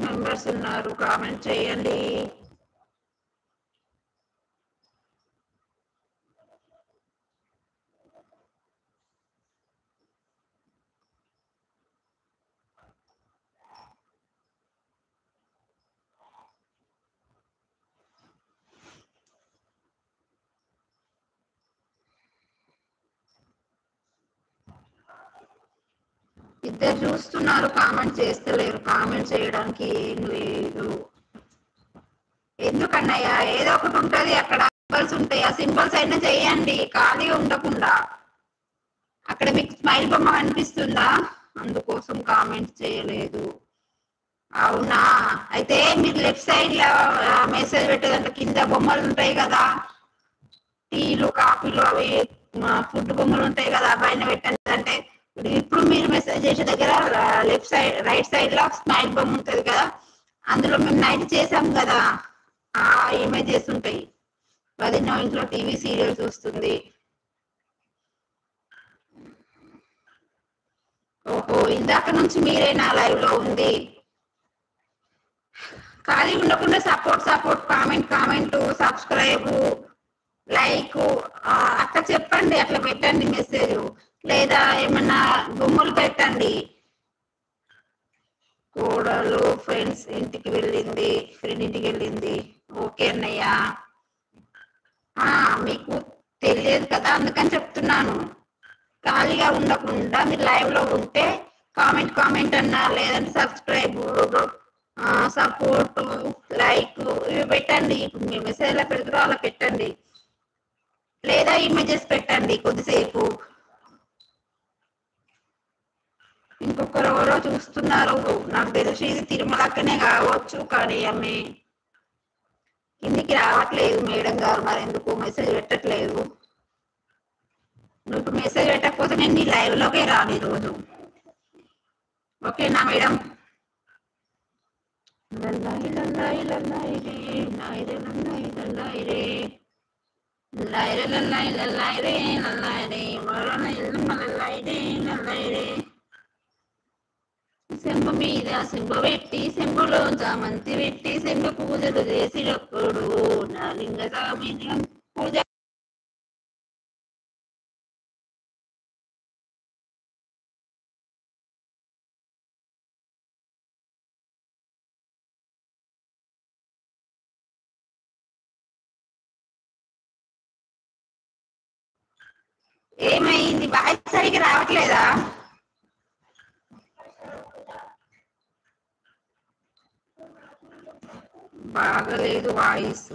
Members ఉన్నారు, comment చేయండి. ఇద్దరు చూస్తున్నారు, కామెంట్ చేస్తలేరు. కామెంట్ చేయడానికి ఏం లేదు. ఎందుకన్నయ్యా, ఏదో ఒకటి ఉంటది అక్కడ, సింబల్స్ ఉంటాయి, ఆ సింబల్స్ అయినా చేయండి ఖాళీ ఉండకుండా. అక్కడ మీకు స్మైల్ బొమ్మ కనిపిస్తుందా? అందుకోసం కామెంట్ చేయలేదు. అవునా, అయితే మీరు లెఫ్ట్ సైడ్ లో మెసేజ్ పెట్టేదంటే కింద బొమ్మలు ఉంటాయి కదా, టీలు కాఫీలు అవి ఫుడ్ బొమ్మలు ఉంటాయి కదా, పైన పెట్టండి. అంటే ఇప్పుడు మీరు మెసేజ్ చేసే దగ్గర లెఫ్ట్ సైడ్ రైట్ సైడ్ లో స్మైల్ బొమ్మ ఉంటుంది కదా, అందులో మేము నైట్ చేసాం కదా, ఆ ఇమేజెస్ ఉంటాయి. వదిన ఇంట్లో టీవీ సీరియల్ చూస్తుంది. ఓహో, ఇందాక నుంచి మీరేనా లైవ్ లో ఉంది? ఖాళీ ఉండకుండా సపోర్ట్ కామెంట్ సబ్స్క్రైబ్ లైక్ అట్లా చెప్పండి, అట్లా పెట్టండి మెసేజ్. లేదా ఏమన్నా బొమ్మలు పెట్టండి. కోడలు ఫ్రెండ్ ఇంటికి వెళ్ళింది. ఓకే అన్నయ్య, మీకు తెలియదు కదా అందుకని చెప్తున్నాను. ఖాళీగా ఉండకుండా మీరు లైవ్ లో ఉంటే కామెంట్ అన్నా, లేదంటే సబ్స్క్రైబ్ సపోర్ట్ లైక్ ఇవి పెట్టండి. ఇప్పుడు మీ మెసేజ్ ఎలా పెడతారో అలా పెట్టండి. లేదా ఇమేజెస్ పెట్టండి కొద్దిసేపు. ఇంకొకరు ఎవరో చూస్తున్నారు, నాకు తెలిసి ఇది తిరుమలక్కనే కావచ్చు, కానీ ఆమె కిందికి రావట్లేదు. మేడం గారు మరి ఎందుకు మెసేజ్ పెట్టట్లేదు? నువ్వు మెసేజ్ పెట్టకపోతే నేను నీ లైవ్ లోకే రాను ఈరోజు. ఓకేనా మేడం? లల్లాయి లల్లాయి లల్లాయి రే లాయిరే లల్లాయి లల్లాయి రే లాయిరే లల్లాయి లల్లాయి రే లల్లాయి రే వరణ ఎల్లమ్మ లల్లాయి రే లల్లాయి రే. శంభు మీద శంభు పెట్టి, శంభులో చామంతి పెట్టి, శంభు పూజలు చేసినప్పుడు నా లింగ స్వామి పూజ. ఏమైంది, వాయిస్ సరిగ్గా రావట్లేదా? బాగలేదు వాయిస్.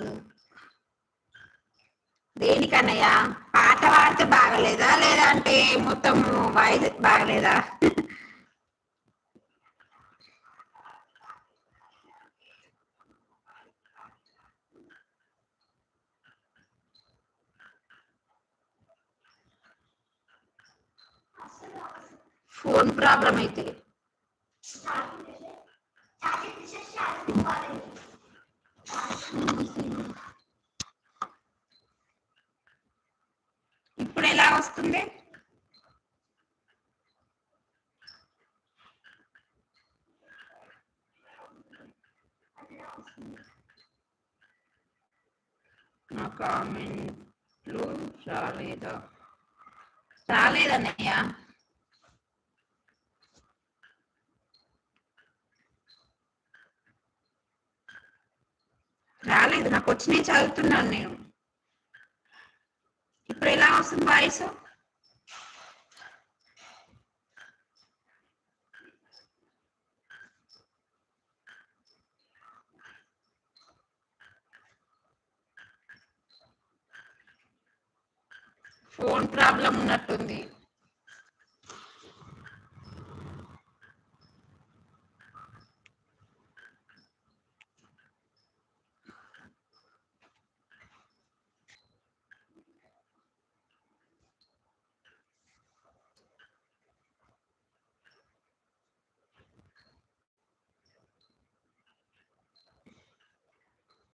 దేనికన్నయ్యా, పాట పాడితే బాగలేదా, లేదంటే మొత్తం వాయిస్ బాగలేదా? ఫోన్ ప్రాబ్లం అయితే. ఇప్పుడు ఎలా వస్తుంది? నా కామెంట్లు రాలేదన్నయ్య. రాలేదు, నాకు వచ్చినాయి చదువుతున్నాను నేను. ఇప్పుడు ఎలా వస్తుంది వాయిస్? ఫోన్ ప్రాబ్లం ఉన్నట్టుంది.